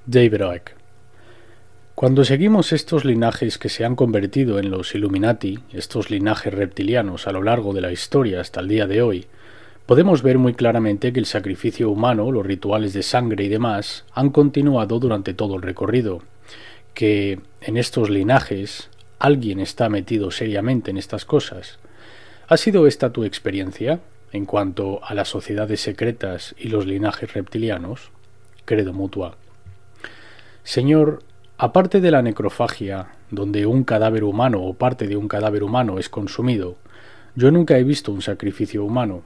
David Icke. Cuando seguimos estos linajes que se han convertido en los Illuminati, estos linajes reptilianos a lo largo de la historia hasta el día de hoy, podemos ver muy claramente que el sacrificio humano, los rituales de sangre y demás, han continuado durante todo el recorrido, que en estos linajes alguien está metido seriamente en estas cosas. ¿Ha sido esta tu experiencia en cuanto a las sociedades secretas y los linajes reptilianos? Credo mutua. Señor, aparte de la necrofagia, donde un cadáver humano o parte de un cadáver humano es consumido, yo nunca he visto un sacrificio humano,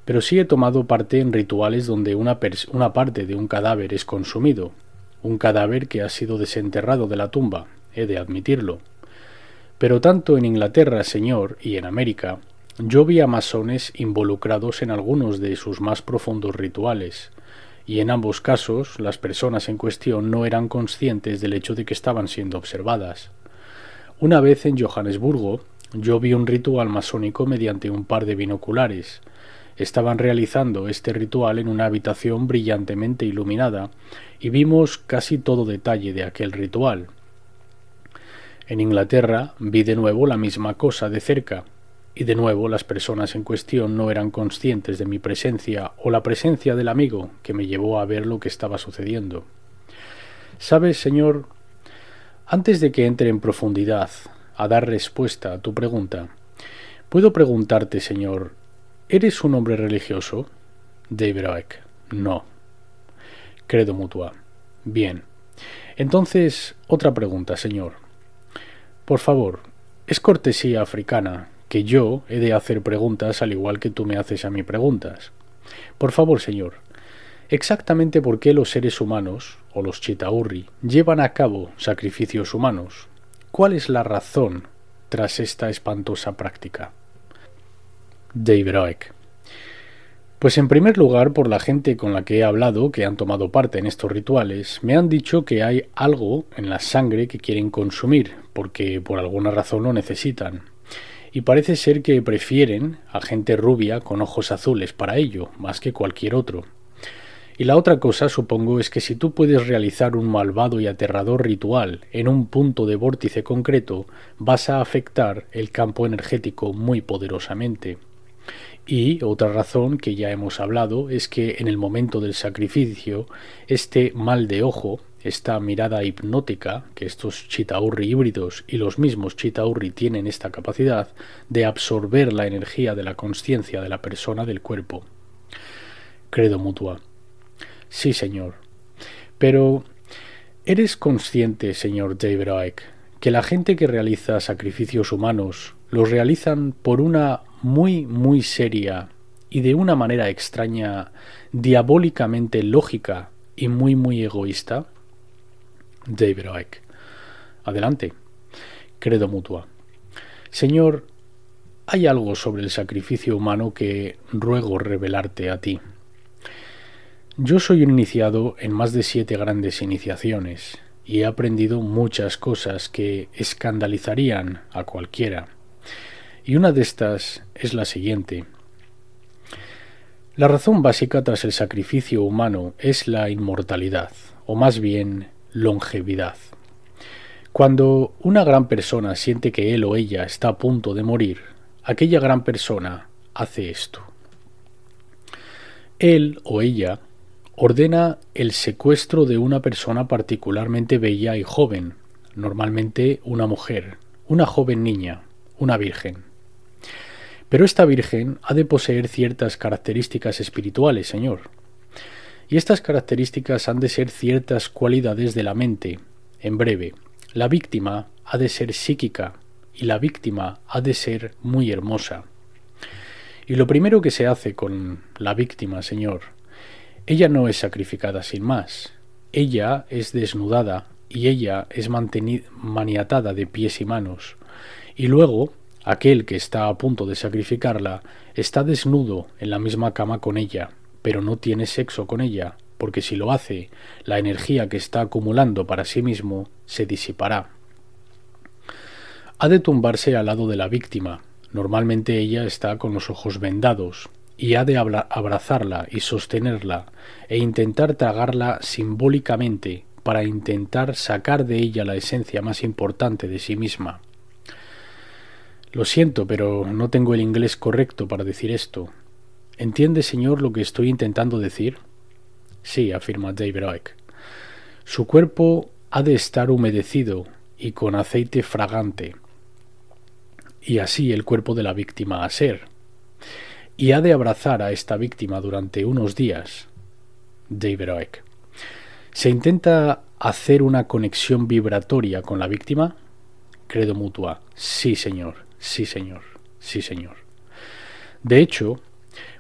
pero sí he tomado parte en rituales donde una parte de un cadáver es consumido, un cadáver que ha sido desenterrado de la tumba, he de admitirlo. Pero tanto en Inglaterra, señor, y en América, yo vi a masones involucrados en algunos de sus más profundos rituales, y en ambos casos las personas en cuestión no eran conscientes del hecho de que estaban siendo observadas. Una vez en Johannesburgo, yo vi un ritual masónico mediante un par de binoculares. Estaban realizando este ritual en una habitación brillantemente iluminada, y vimos casi todo detalle de aquel ritual. En Inglaterra vi de nuevo la misma cosa de cerca, y de nuevo las personas en cuestión no eran conscientes de mi presencia o la presencia del amigo que me llevó a ver lo que estaba sucediendo. ¿Sabes, señor? Antes de que entre en profundidad a dar respuesta a tu pregunta, ¿puedo preguntarte, señor, ¿eres un hombre religioso? David Icke. No. Credo mutua. Bien. Entonces, otra pregunta, señor. Por favor, es cortesía africana que yo he de hacer preguntas al igual que tú me haces a mí preguntas. Por favor, señor, exactamente por qué los seres humanos, o los Chitauri, llevan a cabo sacrificios humanos. ¿Cuál es la razón tras esta espantosa práctica? David Icke. Pues en primer lugar, por la gente con la que he hablado, que han tomado parte en estos rituales, me han dicho que hay algo en la sangre que quieren consumir, porque por alguna razón lo necesitan. Y parece ser que prefieren a gente rubia con ojos azules para ello, más que cualquier otro. Y la otra cosa, supongo, es que si tú puedes realizar un malvado y aterrador ritual en un punto de vórtice concreto, vas a afectar el campo energético muy poderosamente. Y otra razón que ya hemos hablado es que en el momento del sacrificio, este mal de ojo, esta mirada hipnótica, que estos Chitauri híbridos y los mismos Chitauri tienen esta capacidad de absorber la energía de la consciencia de la persona del cuerpo. Credo mutua. Sí, señor. Pero, ¿eres consciente, señor David Icke, que la gente que realiza sacrificios humanos los realizan por una muy seria y de una manera extraña, diabólicamente lógica y muy egoísta? David Icke. Adelante. Credo mutua. Señor, hay algo sobre el sacrificio humano que ruego revelarte a ti. Yo soy un iniciado en más de 7 grandes iniciaciones y he aprendido muchas cosas que escandalizarían a cualquiera. Y una de estas es la siguiente. La razón básica tras el sacrificio humano es la inmortalidad, o más bien longevidad. Cuando una gran persona siente que él o ella está a punto de morir, aquella gran persona hace esto. Él o ella ordena el secuestro de una persona particularmente bella y joven, normalmente una mujer, una joven niña, una virgen. Pero esta virgen ha de poseer ciertas características espirituales, señor. Y estas características han de ser ciertas cualidades de la mente. En breve, la víctima ha de ser psíquica y la víctima ha de ser muy hermosa. Y lo primero que se hace con la víctima, señor, ella no es sacrificada sin más. Ella es desnudada y ella es maniatada de pies y manos. Y luego, aquel que está a punto de sacrificarla está desnudo en la misma cama con ella, pero no tiene sexo con ella, porque si lo hace, la energía que está acumulando para sí mismo se disipará. Ha de tumbarse al lado de la víctima. Normalmente ella está con los ojos vendados, y ha de abrazarla y sostenerla e intentar tragarla simbólicamente para intentar sacar de ella la esencia más importante de sí misma. Lo siento, pero no tengo el inglés correcto para decir esto. ¿Entiende, señor, lo que estoy intentando decir? Sí, afirma David Icke. Su cuerpo ha de estar humedecido y con aceite fragante, y así el cuerpo de la víctima a ser, y ha de abrazar a esta víctima durante unos días. David Icke. ¿Se intenta hacer una conexión vibratoria con la víctima? Credo mutua. Sí, señor. Sí, señor. Sí, señor. De hecho,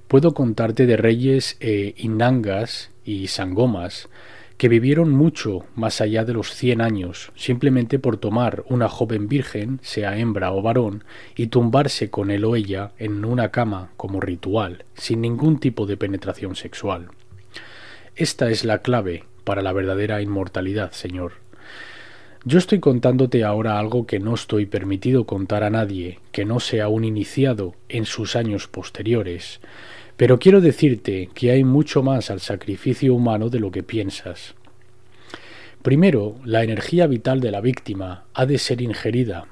puedo contarte de reyes inangas y sangomas que vivieron mucho más allá de los 100 años, simplemente por tomar una joven virgen, sea hembra o varón, y tumbarse con él o ella en una cama como ritual, sin ningún tipo de penetración sexual. Esta es la clave para la verdadera inmortalidad, señor. Yo estoy contándote ahora algo que no estoy permitido contar a nadie que no sea un iniciado en sus años posteriores, pero quiero decirte que hay mucho más al sacrificio humano de lo que piensas. Primero, la energía vital de la víctima ha de ser ingerida.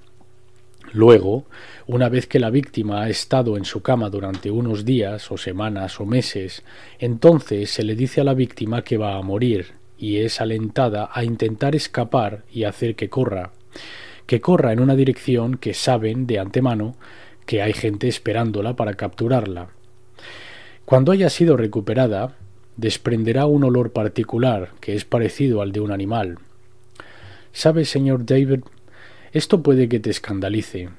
Luego, una vez que la víctima ha estado en su cama durante unos días o semanas o meses, entonces se le dice a la víctima que va a morir y es alentada a intentar escapar y hacer que corra en una dirección que saben de antemano que hay gente esperándola para capturarla. Cuando haya sido recuperada, desprenderá un olor particular que es parecido al de un animal. ¿Sabe, señor David? Esto puede que te escandalice,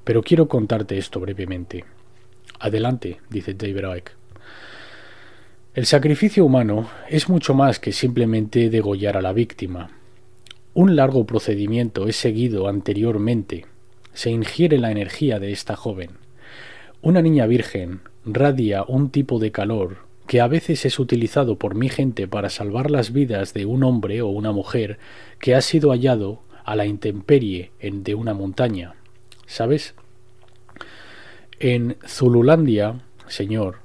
pero quiero contarte esto brevemente. Adelante, dice David Icke. El sacrificio humano es mucho más que simplemente degollar a la víctima. Un largo procedimiento es seguido anteriormente. Se ingiere la energía de esta joven. Una niña virgen radia un tipo de calor que a veces es utilizado por mi gente para salvar las vidas de un hombre o una mujer que ha sido hallado a la intemperie de una montaña. ¿Sabes? En Zululandia, señor,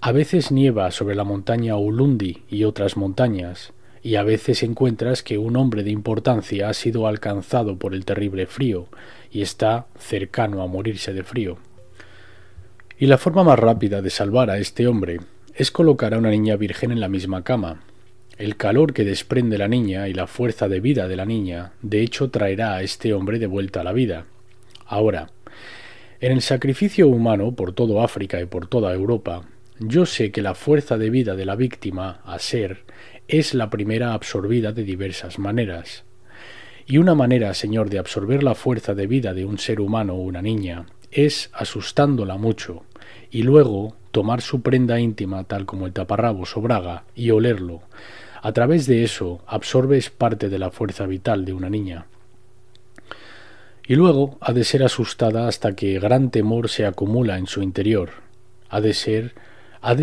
a veces nieva sobre la montaña Ulundi y otras montañas, y a veces encuentras que un hombre de importancia ha sido alcanzado por el terrible frío y está cercano a morirse de frío. Y la forma más rápida de salvar a este hombre es colocar a una niña virgen en la misma cama. El calor que desprende la niña y la fuerza de vida de la niña, de hecho, traerá a este hombre de vuelta a la vida. Ahora, en el sacrificio humano por todo África y por toda Europa, yo sé que la fuerza de vida de la víctima a ser es la primera absorbida de diversas maneras. Y una manera, señor, de absorber la fuerza de vida de un ser humano o una niña es asustándola mucho, y luego tomar su prenda íntima tal como el taparrabos o braga y olerlo. A través de eso absorbes parte de la fuerza vital de una niña. Y luego ha de ser asustada hasta que gran temor se acumula en su interior. Ha de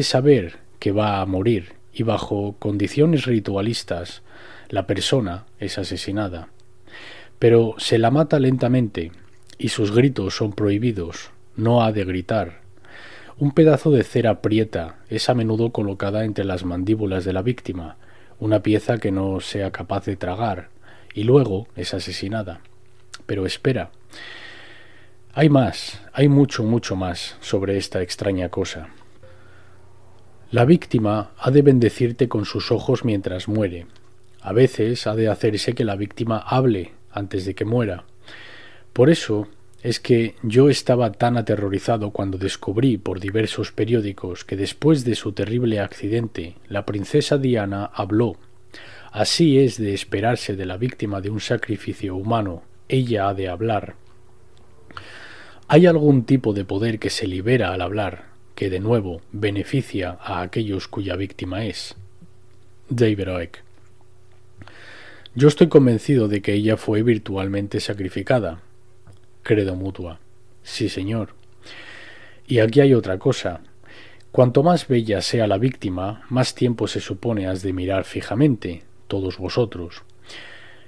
saber que va a morir y bajo condiciones ritualistas la persona es asesinada. Pero se la mata lentamente y sus gritos son prohibidos. No ha de gritar. Un pedazo de cera prieta es a menudo colocada entre las mandíbulas de la víctima, una pieza que no sea capaz de tragar, y luego es asesinada. Pero espera. Hay más, hay mucho, mucho más sobre esta extraña cosa. La víctima ha de bendecirte con sus ojos mientras muere. A veces ha de hacerse que la víctima hable antes de que muera. Por eso es que yo estaba tan aterrorizado cuando descubrí por diversos periódicos que después de su terrible accidente la princesa Diana habló. Así es de esperarse de la víctima de un sacrificio humano. Ella ha de hablar. Hay algún tipo de poder que se libera al hablar, que de nuevo beneficia a aquellos cuya víctima es. David Icke. Yo estoy convencido de que ella fue virtualmente sacrificada. Credo mutua. Sí, señor. Y aquí hay otra cosa. Cuanto más bella sea la víctima, más tiempo se supone has de mirar fijamente, todos vosotros.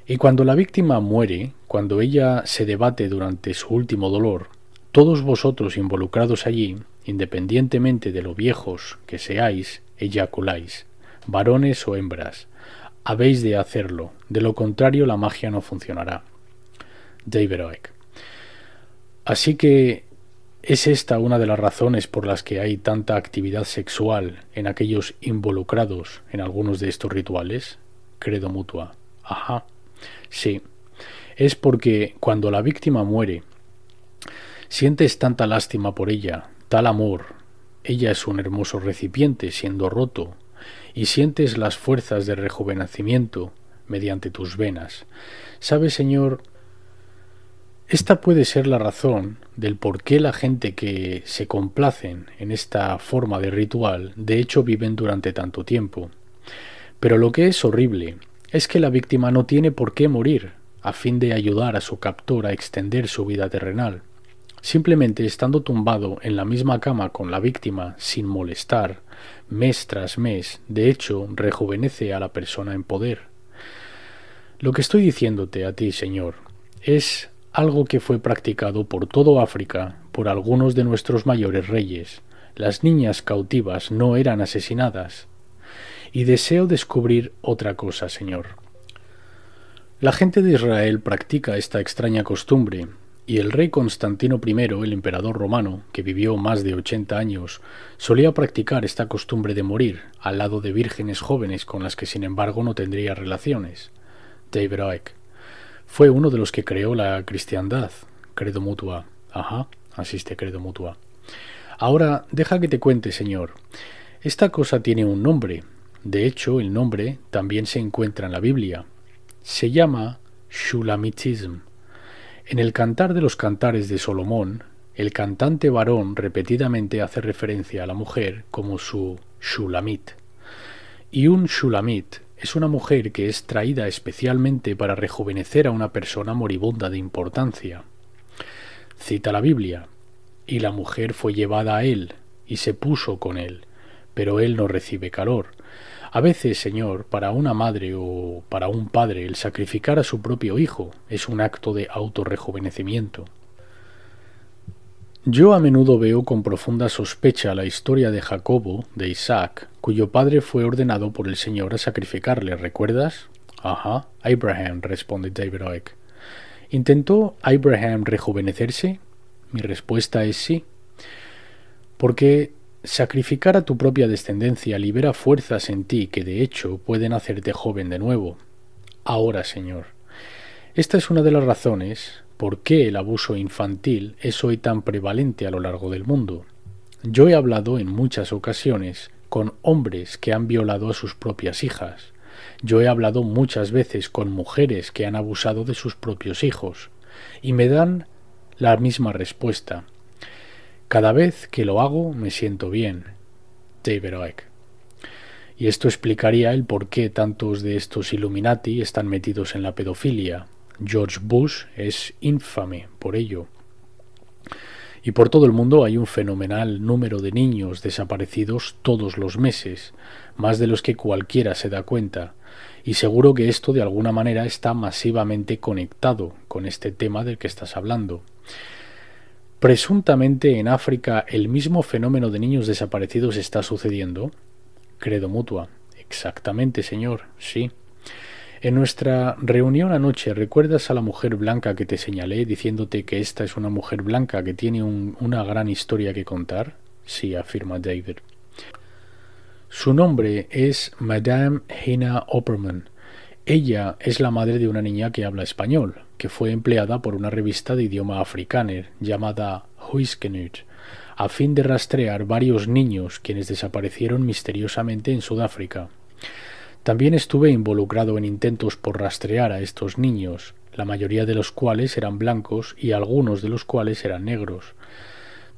Y cuando la víctima muere, cuando ella se debate durante su último dolor, todos vosotros involucrados allí, independientemente de lo viejos que seáis, eyaculáis, varones o hembras. Habéis de hacerlo, de lo contrario la magia no funcionará. David Icke. Así que ¿es esta una de las razones por las que hay tanta actividad sexual en aquellos involucrados en algunos de estos rituales? Credo mutua. Ajá. Sí. Es porque cuando la víctima muere, sientes tanta lástima por ella, tal amor. Ella es un hermoso recipiente siendo roto, y sientes las fuerzas de rejuvenecimiento mediante tus venas. ¿Sabe, señor? Esta puede ser la razón del por qué la gente que se complacen en esta forma de ritual de hecho viven durante tanto tiempo. Pero lo que es horrible es que la víctima no tiene por qué morir a fin de ayudar a su captor a extender su vida terrenal. Simplemente estando tumbado en la misma cama con la víctima sin molestar, mes tras mes, de hecho rejuvenece a la persona en poder. Lo que estoy diciéndote a ti, señor, es algo que fue practicado por todo África por algunos de nuestros mayores reyes. Las niñas cautivas no eran asesinadas. Y deseo descubrir otra cosa, señor. La gente de Israel practica esta extraña costumbre, y el rey Constantino I, el emperador romano, que vivió más de 80 años, solía practicar esta costumbre de morir al lado de vírgenes jóvenes con las que sin embargo no tendría relaciones. David Icke. Fue uno de los que creó la cristiandad. Credo mutua. Ajá, asiste credo mutua. Ahora, deja que te cuente, señor. Esta cosa tiene un nombre. De hecho, el nombre también se encuentra en la Biblia. Se llama Shulamitism. En el Cantar de los Cantares de Salomón, el cantante varón repetidamente hace referencia a la mujer como su Shulamit. Y un Shulamit es una mujer que es traída especialmente para rejuvenecer a una persona moribunda de importancia. Cita la Biblia: y la mujer fue llevada a él, y se puso con él, pero él no recibe calor. A veces, señor, para una madre o para un padre, el sacrificar a su propio hijo es un acto de autorrejuvenecimiento. Yo a menudo veo con profunda sospecha la historia de Jacobo, de Isaac, cuyo padre fue ordenado por el Señor a sacrificarle, ¿recuerdas? Ajá, Abraham, responde David Icke. ¿Intentó Abraham rejuvenecerse? Mi respuesta es sí. Porque sacrificar a tu propia descendencia libera fuerzas en ti que de hecho pueden hacerte joven de nuevo. Ahora, señor, esta es una de las razones por qué el abuso infantil es hoy tan prevalente a lo largo del mundo. Yo he hablado en muchas ocasiones con hombres que han violado a sus propias hijas. Yo he hablado muchas veces con mujeres que han abusado de sus propios hijos, y me dan la misma respuesta. Cada vez que lo hago me siento bien. David Icke. Y esto explicaría el por qué tantos de estos Illuminati están metidos en la pedofilia. George Bush es infame por ello. Y por todo el mundo hay un fenomenal número de niños desaparecidos todos los meses, más de los que cualquiera se da cuenta, y seguro que esto de alguna manera está masivamente conectado con este tema del que estás hablando. Presuntamente en África el mismo fenómeno de niños desaparecidos está sucediendo. Credo mutua. Exactamente, señor, sí. En nuestra reunión anoche, ¿recuerdas a la mujer blanca que te señalé diciéndote que esta es una mujer blanca que tiene una gran historia que contar? Sí, afirma David. Su nombre es Madame Hina Opperman. Ella es la madre de una niña que habla español, que fue empleada por una revista de idioma afrikáner llamada Huiskenut, a fin de rastrear varios niños quienes desaparecieron misteriosamente en Sudáfrica. También estuve involucrado en intentos por rastrear a estos niños, la mayoría de los cuales eran blancos y algunos de los cuales eran negros.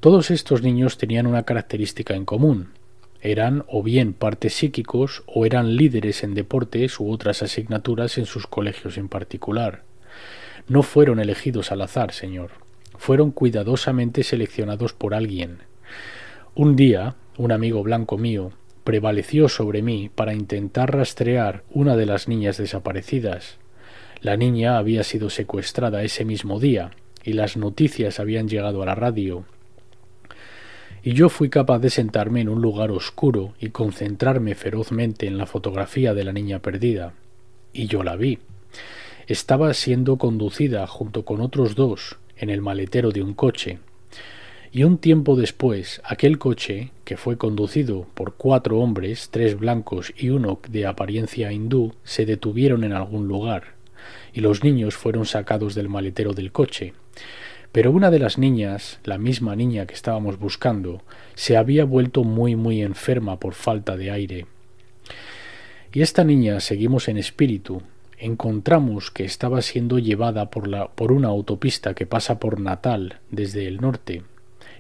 Todos estos niños tenían una característica en común. Eran o bien partes psíquicos o eran líderes en deportes u otras asignaturas en sus colegios en particular. No fueron elegidos al azar, señor. Fueron cuidadosamente seleccionados por alguien. Un día, un amigo blanco mío prevaleció sobre mí para intentar rastrear una de las niñas desaparecidas. La niña había sido secuestrada ese mismo día y las noticias habían llegado a la radio. y yo fui capaz de sentarme en un lugar oscuro y concentrarme ferozmente en la fotografía de la niña perdida. Y yo la vi. Estaba siendo conducida junto con otros dos en el maletero de un coche. Y un tiempo después, aquel coche, que fue conducido por 4 hombres, 3 blancos y uno de apariencia hindú, se detuvieron en algún lugar, y los niños fueron sacados del maletero del coche. Pero una de las niñas, la misma niña que estábamos buscando, se había vuelto muy enferma por falta de aire. Y esta niña, seguimos en espíritu, encontramos que estaba siendo llevada por una autopista que pasa por Natal desde el norte,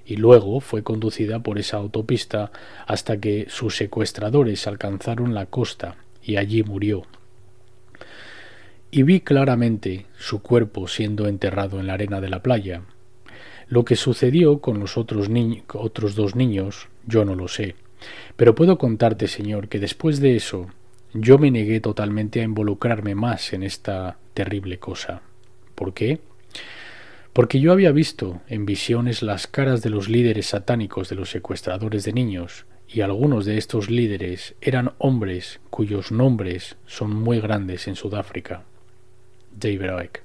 y luego fue conducida por esa autopista hasta que sus secuestradores alcanzaron la costa y allí murió. Y vi claramente su cuerpo siendo enterrado en la arena de la playa. Lo que sucedió con los otros 2 niños, yo no lo sé, pero puedo contarte, señor, que después de eso yo me negué totalmente a involucrarme más en esta terrible cosa. ¿Por qué? Porque yo había visto en visiones las caras de los líderes satánicos de los secuestradores de niños, y algunos de estos líderes eran hombres cuyos nombres son muy grandes en Sudáfrica. David Icke.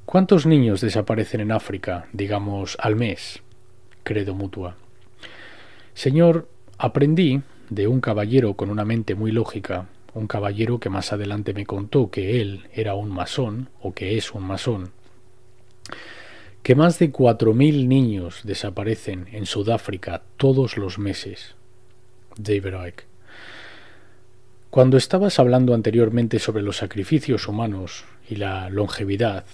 ¿Cuántos niños desaparecen en África, digamos, al mes? Credo mutua. Señor, aprendí de un caballero con una mente muy lógica, un caballero que más adelante me contó que él era un masón, o que es un masón, que más de 4.000 niños desaparecen en Sudáfrica todos los meses. David Icke. Cuando estabas hablando anteriormente sobre los sacrificios humanos y la longevidad,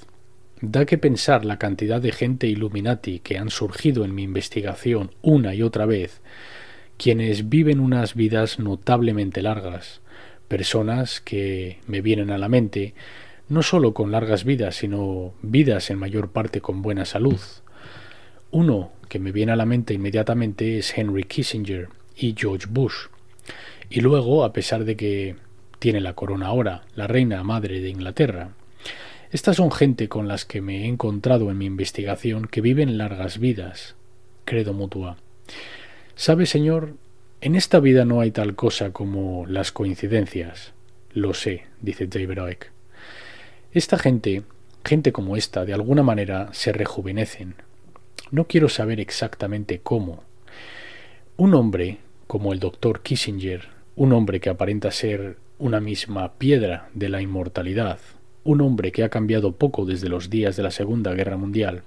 da que pensar la cantidad de gente Illuminati que han surgido en mi investigación una y otra vez, quienes viven unas vidas notablemente largas, personas que me vienen a la mente, no solo con largas vidas, sino vidas en mayor parte con buena salud. Uno que me viene a la mente inmediatamente es Henry Kissinger y George Bush. Y luego, a pesar de que tiene la corona ahora, la reina madre de Inglaterra. Estas son gente con las que me he encontrado en mi investigación que viven largas vidas. Credo mutua. ¿Sabe, señor? En esta vida no hay tal cosa como las coincidencias. Lo sé, dice David Icke. Esta gente como esta, de alguna manera se rejuvenecen. No quiero saber exactamente cómo. Un hombre como el doctor Kissinger, un hombre que aparenta ser una misma piedra de la inmortalidad, un hombre que ha cambiado poco desde los días de la Segunda Guerra Mundial.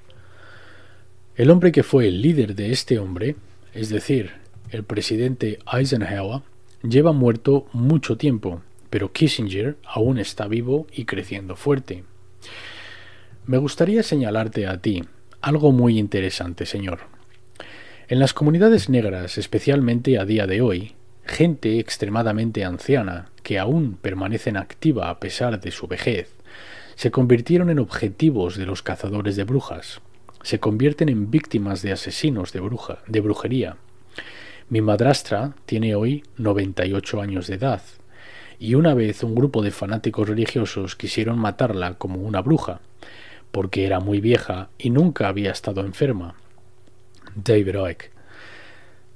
El hombre que fue el líder de este hombre, es decir, el presidente Eisenhower, lleva muerto mucho tiempo, pero Kissinger aún está vivo y creciendo fuerte. Me gustaría señalarte a ti algo muy interesante, señor. En las comunidades negras, especialmente a día de hoy, gente extremadamente anciana, que aún permanecen activa a pesar de su vejez, se convirtieron en objetivos de los cazadores de brujas, se convierten en víctimas de asesinos de brujería. Mi madrastra tiene hoy 98 años de edad, y una vez un grupo de fanáticos religiosos quisieron matarla como una bruja, porque era muy vieja y nunca había estado enferma. David Icke.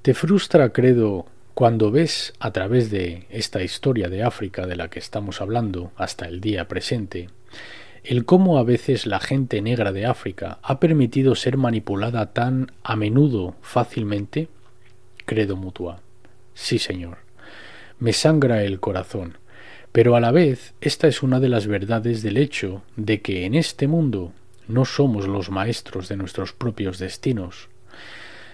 ¿Te frustra, credo, cuando ves a través de esta historia de África de la que estamos hablando hasta el día presente, el cómo a veces la gente negra de África ha permitido ser manipulada tan a menudo fácilmente? Credo mutua. Sí, señor. Me sangra el corazón, pero a la vez esta es una de las verdades del hecho de que en este mundo no somos los maestros de nuestros propios destinos.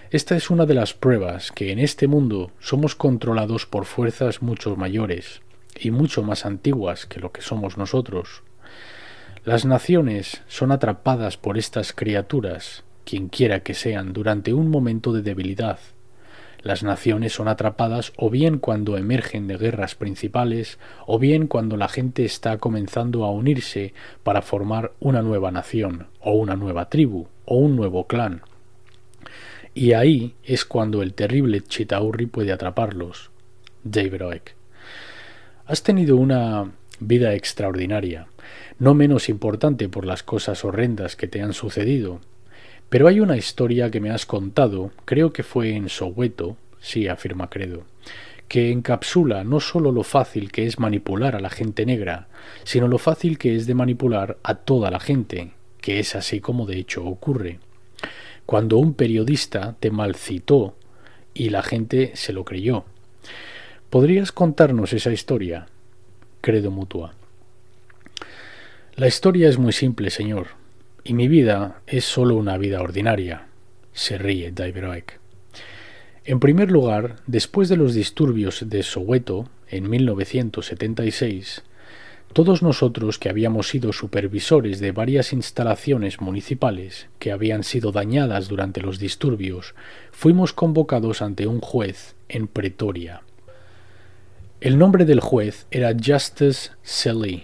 Esta es una de las pruebas que en este mundo somos controlados por fuerzas mucho mayores y mucho más antiguas que lo que somos nosotros. Las naciones son atrapadas por estas criaturas, quienquiera que sean, durante un momento de debilidad. Las naciones son atrapadas o bien cuando emergen de guerras principales, o bien cuando la gente está comenzando a unirse para formar una nueva nación, o una nueva tribu, o un nuevo clan. Y ahí es cuando el terrible Chitauri puede atraparlos. David Icke. Has tenido una vida extraordinaria, no menos importante por las cosas horrendas que te han sucedido, Pero hay una historia que me has contado, creo que fue en Soweto, sí, afirma Credo, que encapsula no solo lo fácil que es manipular a la gente negra, sino lo fácil que es de manipular a toda la gente, que es así como de hecho ocurre. Cuando un periodista te malcitó y la gente se lo creyó. ¿Podrías contarnos esa historia? Credo Mutua. La historia es muy simple, señor, y mi vida es solo una vida ordinaria, se ríe Daiberoek. En primer lugar, después de los disturbios de Soweto en 1976, todos nosotros que habíamos sido supervisores de varias instalaciones municipales que habían sido dañadas durante los disturbios, fuimos convocados ante un juez en Pretoria. El nombre del juez era Justice Selly.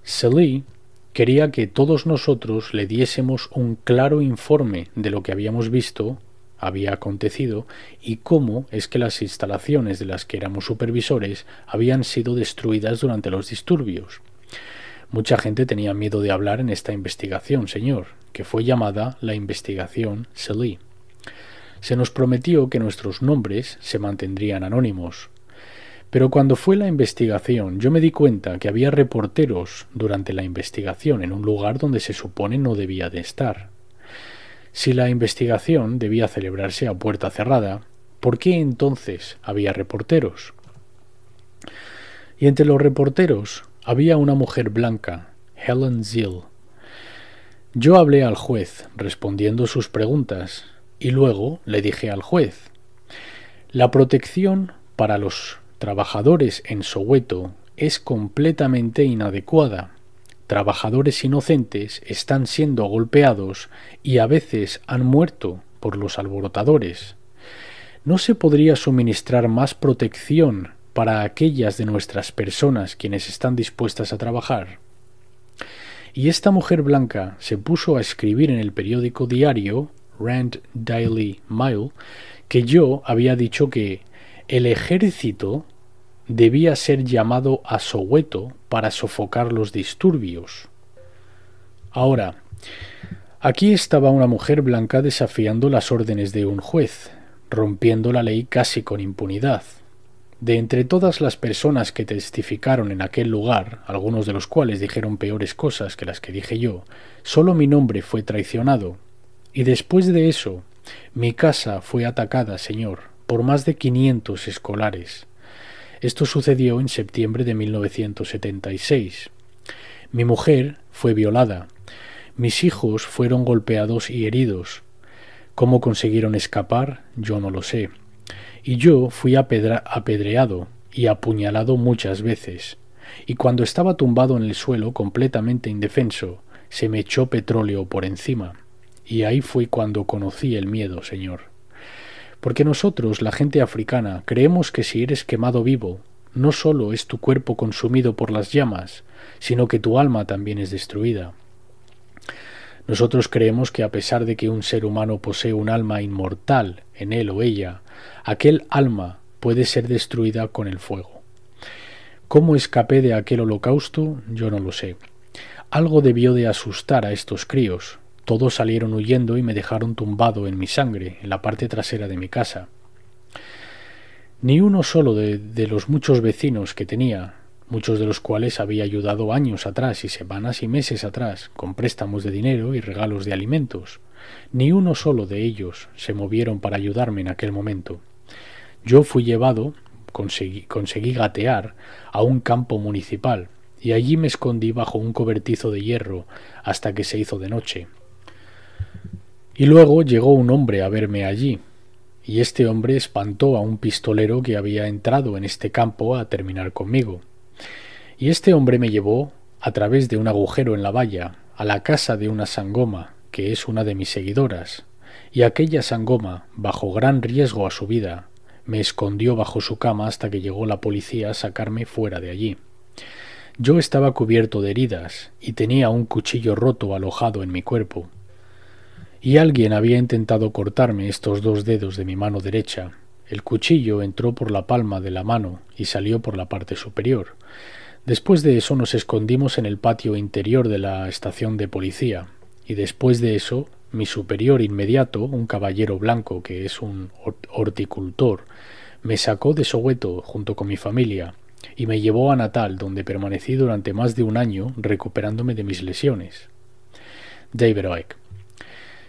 Selly quería que todos nosotros le diésemos un claro informe de lo que habíamos visto, había acontecido, y cómo es que las instalaciones de las que éramos supervisores habían sido destruidas durante los disturbios. Mucha gente tenía miedo de hablar en esta investigación, señor, que fue llamada la investigación Selly. Se nos prometió que nuestros nombres se mantendrían anónimos. Pero cuando fue la investigación, yo me di cuenta que había reporteros durante la investigación en un lugar donde se supone no debía de estar. Si la investigación debía celebrarse a puerta cerrada, ¿por qué entonces había reporteros? Y entre los reporteros había una mujer blanca, Helen Zill. Yo hablé al juez respondiendo sus preguntas y luego le dije al juez: la protección para los trabajadores en Soweto es completamente inadecuada. Trabajadores inocentes están siendo golpeados y a veces han muerto por los alborotadores. ¿No se podría suministrar más protección para aquellas de nuestras personas quienes están dispuestas a trabajar? Y esta mujer blanca se puso a escribir en el periódico diario Rand Daily Mail que yo había dicho que el ejército debía ser llamado a Soweto para sofocar los disturbios. Ahora, aquí estaba una mujer blanca desafiando las órdenes de un juez, rompiendo la ley casi con impunidad. De entre todas las personas que testificaron en aquel lugar, algunos de los cuales dijeron peores cosas que las que dije yo, solo mi nombre fue traicionado. Y después de eso, mi casa fue atacada, señor, por más de 500 escolares. Esto sucedió en septiembre de 1976. Mi mujer fue violada. Mis hijos fueron golpeados y heridos. ¿Cómo consiguieron escapar? Yo no lo sé. Y yo fui apedreado y apuñalado muchas veces. Y cuando estaba tumbado en el suelo completamente indefenso, se me echó petróleo por encima. Y ahí fue cuando conocí el miedo, señor. Porque nosotros, la gente africana, creemos que si eres quemado vivo, no solo es tu cuerpo consumido por las llamas, sino que tu alma también es destruida. Nosotros creemos que a pesar de que un ser humano posee un alma inmortal en él o ella, aquel alma puede ser destruida con el fuego. ¿Cómo escapé de aquel holocausto? Yo no lo sé. Algo debió de asustar a estos críos. Todos salieron huyendo y me dejaron tumbado en mi sangre, en la parte trasera de mi casa. Ni uno solo de los muchos vecinos que tenía, muchos de los cuales había ayudado años atrás y semanas y meses atrás, con préstamos de dinero y regalos de alimentos, ni uno solo de ellos se movieron para ayudarme en aquel momento. Yo fui llevado, conseguí gatear a un campo municipal, y allí me escondí bajo un cobertizo de hierro hasta que se hizo de noche. Y luego llegó un hombre a verme allí, y este hombre espantó a un pistolero que había entrado en este campo a terminar conmigo. Y este hombre me llevó, a través de un agujero en la valla, a la casa de una sangoma, que es una de mis seguidoras, y aquella sangoma, bajo gran riesgo a su vida, me escondió bajo su cama hasta que llegó la policía a sacarme fuera de allí. Yo estaba cubierto de heridas y tenía un cuchillo roto alojado en mi cuerpo. Y alguien había intentado cortarme estos 2 dedos de mi mano derecha. El cuchillo entró por la palma de la mano y salió por la parte superior. Después de eso nos escondimos en el patio interior de la estación de policía, y después de eso mi superior inmediato, un caballero blanco que es un horticultor, me sacó de Soweto junto con mi familia y me llevó a Natal, donde permanecí durante más de un año recuperándome de mis lesiones. David Icke.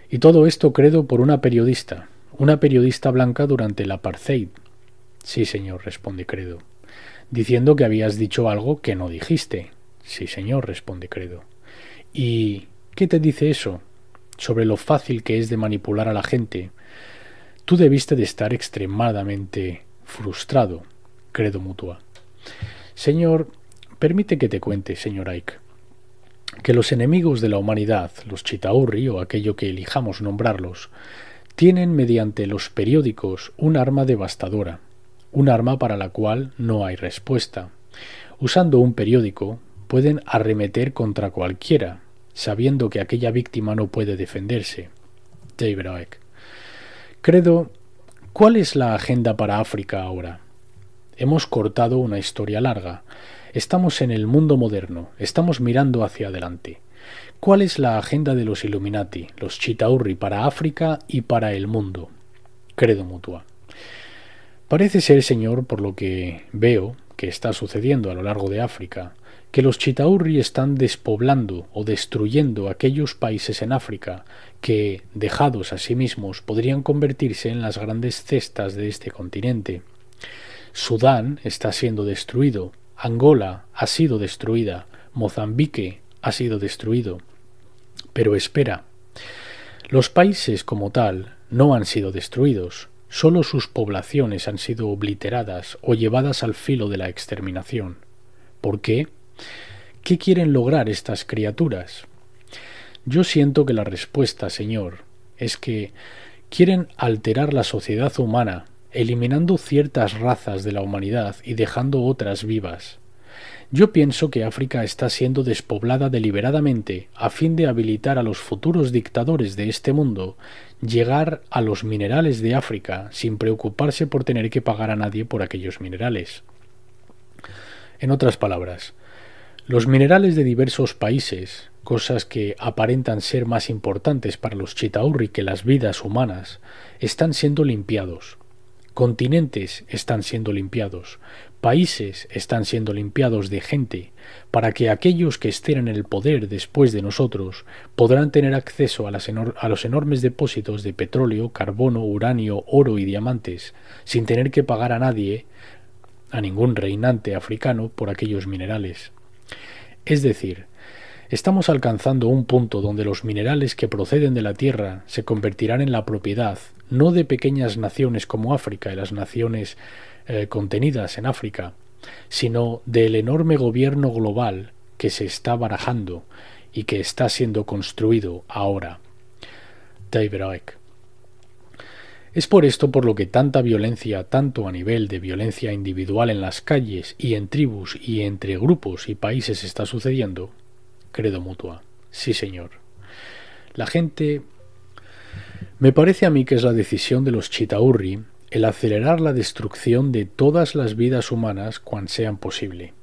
Y todo esto credo por una periodista blanca durante el apartheid. Sí, señor, responde Credo. Diciendo que habías dicho algo que no dijiste. Sí, señor, responde Credo. ¿Y qué te dice eso? Sobre lo fácil que es de manipular a la gente. Tú debiste de estar extremadamente frustrado, Credo Mutua. Señor, permite que te cuente, señor Icke, que los enemigos de la humanidad, los Chitauri o aquello que elijamos nombrarlos, tienen mediante los periódicos un arma devastadora, un arma para la cual no hay respuesta. Usando un periódico pueden arremeter contra cualquiera, sabiendo que aquella víctima no puede defenderse. David Icke. Credo, ¿cuál es la agenda para África ahora? Hemos cortado una historia larga. Estamos en el mundo moderno, estamos mirando hacia adelante. ¿Cuál es la agenda de los Illuminati, los Chitauri, para África y para el mundo? Credo Mutua. Parece ser, señor, por lo que veo que está sucediendo a lo largo de África, que los Chitauri están despoblando o destruyendo aquellos países en África que, dejados a sí mismos, podrían convertirse en las grandes cestas de este continente. Sudán está siendo destruido, Angola ha sido destruida, Mozambique ha sido destruido. Pero espera, los países como tal no han sido destruidos, solo sus poblaciones han sido obliteradas o llevadas al filo de la exterminación. ¿Por qué? ¿Qué quieren lograr estas criaturas? Yo siento que la respuesta, señor, es que quieren alterar la sociedad humana, eliminando ciertas razas de la humanidad y dejando otras vivas. Yo pienso que África está siendo despoblada deliberadamente a fin de habilitar a los futuros dictadores de este mundo llegar a los minerales de África sin preocuparse por tener que pagar a nadie por aquellos minerales. En otras palabras, los minerales de diversos países, cosas que aparentan ser más importantes para los Chitauri que las vidas humanas, están siendo limpiados. Continentes están siendo limpiados, países están siendo limpiados de gente, para que aquellos que estén en el poder después de nosotros podrán tener acceso a los enormes depósitos de petróleo, carbono, uranio, oro y diamantes, sin tener que pagar a nadie, a ningún reinante africano, por aquellos minerales. Es decir, estamos alcanzando un punto donde los minerales que proceden de la Tierra se convertirán en la propiedad no de pequeñas naciones como África y las naciones contenidas en África, sino del enorme gobierno global que se está barajando y que está siendo construido ahora. David Icke. Es por esto por lo que tanta violencia, tanto a nivel de violencia individual en las calles y en tribus y entre grupos y países está sucediendo. Credo Mutua. Sí, señor. La gente... Me parece a mí que es la decisión de los Chitauri el acelerar la destrucción de todas las vidas humanas cuan sean posible.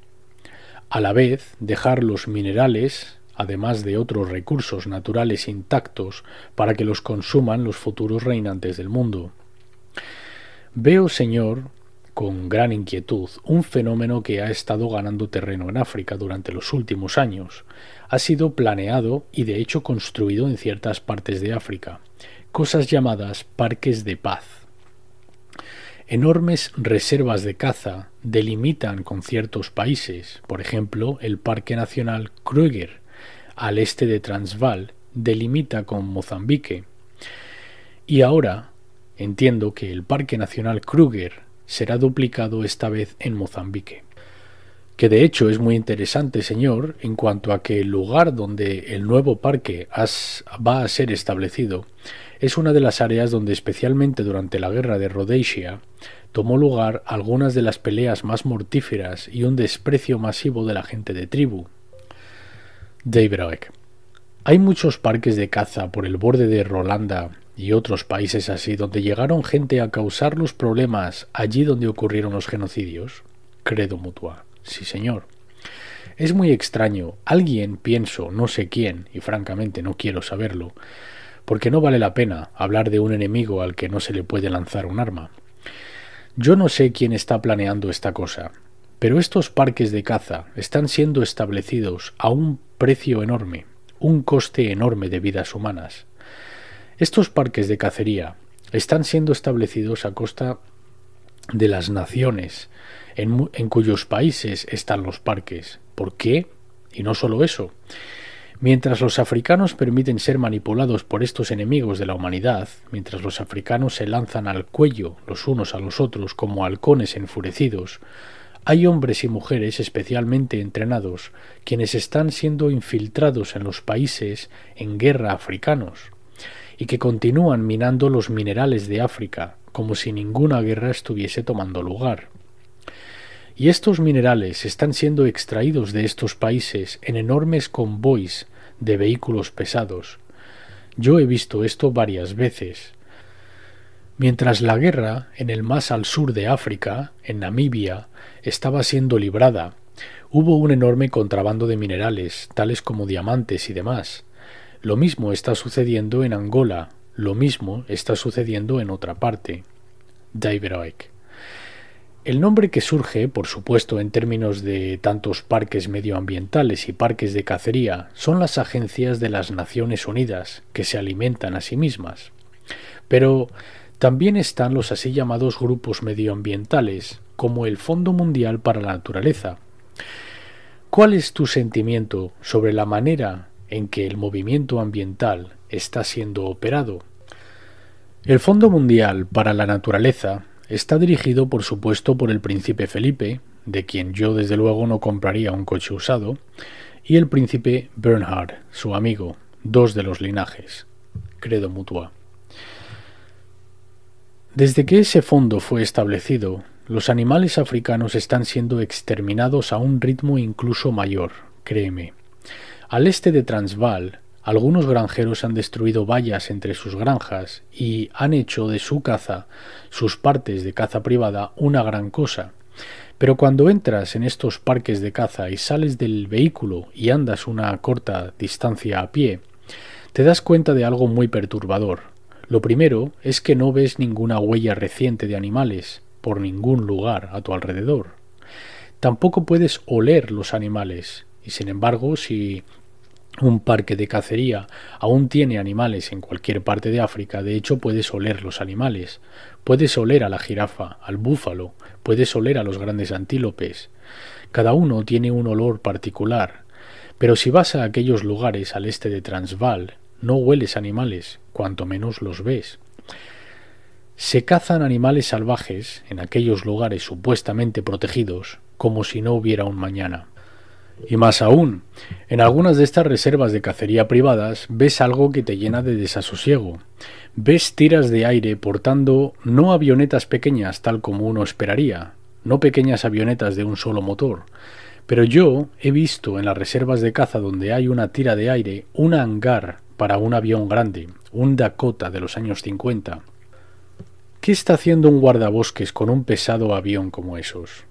A la vez, dejar los minerales, además de otros recursos naturales intactos, para que los consuman los futuros reinantes del mundo. Veo, señor, con gran inquietud, un fenómeno que ha estado ganando terreno en África durante los últimos años. Ha sido planeado y de hecho construido en ciertas partes de África, cosas llamadas parques de paz. Enormes reservas de caza delimitan con ciertos países, por ejemplo, el Parque Nacional Kruger, al este de Transvaal, delimita con Mozambique. Y ahora entiendo que el Parque Nacional Kruger será duplicado esta vez en Mozambique. Que de hecho es muy interesante, señor, en cuanto a que el lugar donde el nuevo parque va a ser establecido es una de las áreas donde, especialmente durante la guerra de Rhodesia, tomó lugar algunas de las peleas más mortíferas y un desprecio masivo de la gente de tribu. David Icke. Hay muchos parques de caza por el borde de Rolanda y otros países así donde llegaron gente a causar los problemas allí donde ocurrieron los genocidios. Credo Mutua. Sí, señor. Es muy extraño. Alguien, pienso, no sé quién, y francamente no quiero saberlo, porque no vale la pena hablar de un enemigo al que no se le puede lanzar un arma. Yo no sé quién está planeando esta cosa, pero estos parques de caza están siendo establecidos a un precio enorme, un coste enorme de vidas humanas. Estos parques de cacería están siendo establecidos a costa de las naciones en cuyos países están los parques. ¿Por qué? Y no solo eso. Mientras los africanos permiten ser manipulados por estos enemigos de la humanidad, mientras los africanos se lanzan al cuello los unos a los otros como halcones enfurecidos, hay hombres y mujeres especialmente entrenados quienes están siendo infiltrados en los países en guerra africanos y que continúan minando los minerales de África como si ninguna guerra estuviese tomando lugar. Y estos minerales están siendo extraídos de estos países en enormes convoys de vehículos pesados. Yo he visto esto varias veces. Mientras la guerra en el más al sur de África, en Namibia, estaba siendo librada, hubo un enorme contrabando de minerales, tales como diamantes y demás. Lo mismo está sucediendo en Angola, lo mismo está sucediendo en otra parte. David Icke. El nombre que surge, por supuesto, en términos de tantos parques medioambientales y parques de cacería, son las agencias de las Naciones Unidas, que se alimentan a sí mismas. Pero también están los así llamados grupos medioambientales, como el Fondo Mundial para la Naturaleza. ¿Cuál es tu sentimiento sobre la manera en que el movimiento ambiental está siendo operado? El Fondo Mundial para la Naturaleza está dirigido, por supuesto, por el príncipe Felipe, de quien yo desde luego no compraría un coche usado, y el príncipe Bernhard, su amigo, dos de los linajes. Credo mutua. Desde que ese fondo fue establecido, los animales africanos están siendo exterminados a un ritmo incluso mayor, créeme. Al este de Transvaal, algunos granjeros han destruido vallas entre sus granjas y han hecho de su caza, sus partes de caza privada, una gran cosa. Pero cuando entras en estos parques de caza y sales del vehículo y andas una corta distancia a pie, te das cuenta de algo muy perturbador. Lo primero es que no ves ninguna huella reciente de animales por ningún lugar a tu alrededor. Tampoco puedes oler los animales, y sin embargo, si un parque de cacería aún tiene animales en cualquier parte de África, de hecho puedes oler los animales. Puedes oler a la jirafa, al búfalo, puedes oler a los grandes antílopes. Cada uno tiene un olor particular, pero si vas a aquellos lugares al este de Transvaal, no hueles animales, cuanto menos los ves. Se cazan animales salvajes en aquellos lugares supuestamente protegidos, como si no hubiera un mañana. Y más aún, en algunas de estas reservas de cacería privadas ves algo que te llena de desasosiego. Ves tiras de aire portando no avionetas pequeñas tal como uno esperaría, no pequeñas avionetas de un solo motor, pero yo he visto en las reservas de caza donde hay una tira de aire un hangar para un avión grande, un Dakota de los años 50. ¿Qué está haciendo un guardabosques con un pesado avión como esos?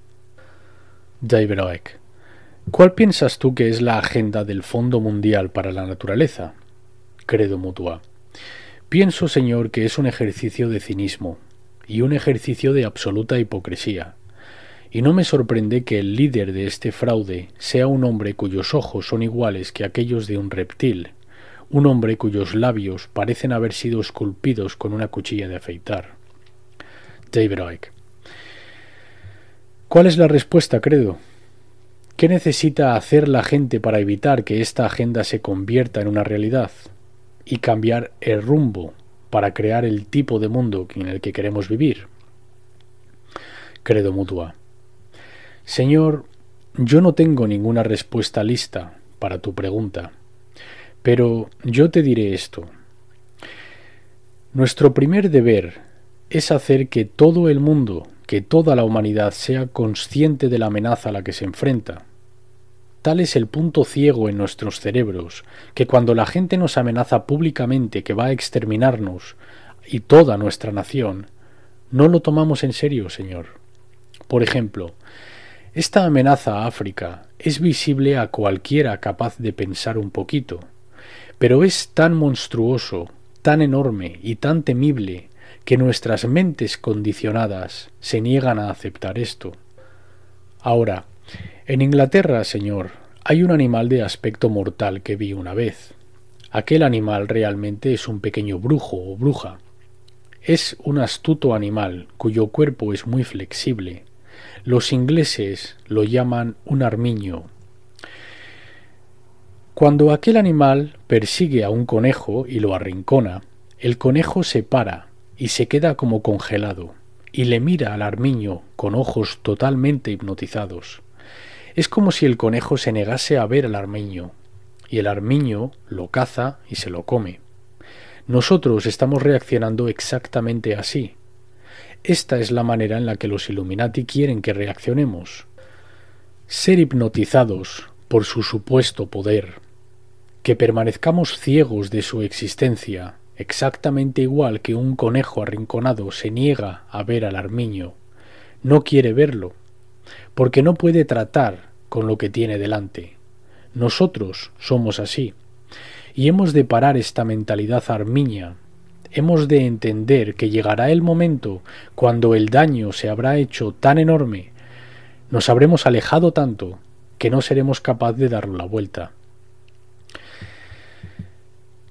David Icke. ¿Cuál piensas tú que es la agenda del Fondo Mundial para la Naturaleza? Credo mutua. Pienso, señor, que es un ejercicio de cinismo y un ejercicio de absoluta hipocresía. Y no me sorprende que el líder de este fraude sea un hombre cuyos ojos son iguales que aquellos de un reptil, un hombre cuyos labios parecen haber sido esculpidos con una cuchilla de afeitar. David Icke. ¿Cuál es la respuesta, Credo? ¿Qué necesita hacer la gente para evitar que esta agenda se convierta en una realidad y cambiar el rumbo para crear el tipo de mundo en el que queremos vivir? Credo mutua. Señor, yo no tengo ninguna respuesta lista para tu pregunta, pero yo te diré esto. Nuestro primer deber es hacer que todo el mundo, que toda la humanidad sea consciente de la amenaza a la que se enfrenta. Tal es el punto ciego en nuestros cerebros, que cuando la gente nos amenaza públicamente que va a exterminarnos y toda nuestra nación, no lo tomamos en serio, señor. Por ejemplo, esta amenaza a África es visible a cualquiera capaz de pensar un poquito, pero es tan monstruoso, tan enorme y tan temible que nuestras mentes condicionadas se niegan a aceptar esto. Ahora, en Inglaterra, señor, hay un animal de aspecto mortal que vi una vez. Aquel animal realmente es un pequeño brujo o bruja. Es un astuto animal cuyo cuerpo es muy flexible. Los ingleses lo llaman un armiño. Cuando aquel animal persigue a un conejo y lo arrincona, el conejo se para y se queda como congelado, y le mira al armiño con ojos totalmente hipnotizados. Es como si el conejo se negase a ver al armiño, y el armiño lo caza y se lo come. Nosotros estamos reaccionando exactamente así. Esta es la manera en la que los Illuminati quieren que reaccionemos. Ser hipnotizados por su supuesto poder, que permanezcamos ciegos de su existencia, exactamente igual que un conejo arrinconado se niega a ver al armiño, no quiere verlo, porque no puede tratar con lo que tiene delante. Nosotros somos así, y hemos de parar esta mentalidad armiña. Hemos de entender que llegará el momento cuando el daño se habrá hecho tan enorme, nos habremos alejado tanto, que no seremos capaces de darle la vuelta.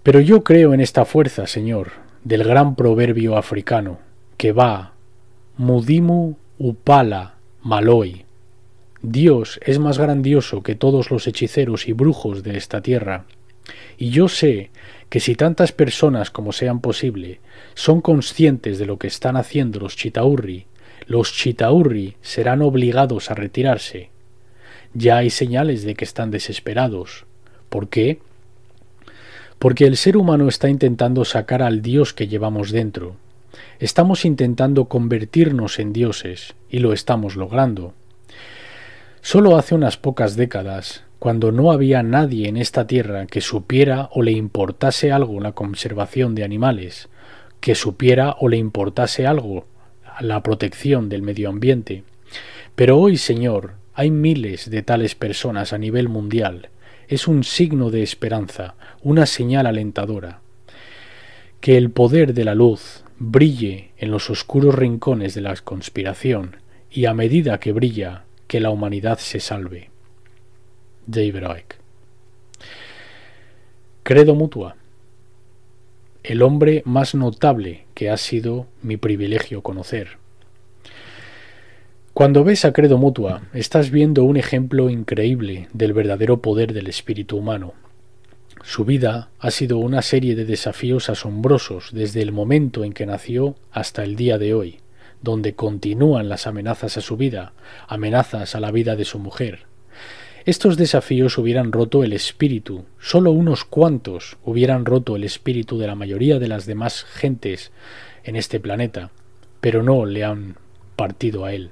Pero yo creo en esta fuerza, señor, del gran proverbio africano, que va, Mudimu Upala Maloi. Dios es más grandioso que todos los hechiceros y brujos de esta tierra. Y yo sé que si tantas personas como sean posible son conscientes de lo que están haciendo los Chitauri serán obligados a retirarse. Ya hay señales de que están desesperados. ¿Por qué? Porque el ser humano está intentando sacar al Dios que llevamos dentro. Estamos intentando convertirnos en dioses, y lo estamos logrando. Solo hace unas pocas décadas, cuando no había nadie en esta tierra que supiera o le importase algo la conservación de animales, que supiera o le importase algo la protección del medio ambiente. Pero hoy, señor, hay miles de tales personas a nivel mundial. Es un signo de esperanza, una señal alentadora. Que el poder de la luz brille en los oscuros rincones de la conspiración, y a medida que brilla, que la humanidad se salve. David Icke. Credo Mutua. El hombre más notable que ha sido mi privilegio conocer. Cuando ves a Credo Mutua, estás viendo un ejemplo increíble del verdadero poder del espíritu humano. Su vida ha sido una serie de desafíos asombrosos desde el momento en que nació hasta el día de hoy, donde continúan las amenazas a su vida, amenazas a la vida de su mujer. Estos desafíos hubieran roto el espíritu, solo unos cuantos hubieran roto el espíritu de la mayoría de las demás gentes en este planeta, pero no le han partido a él.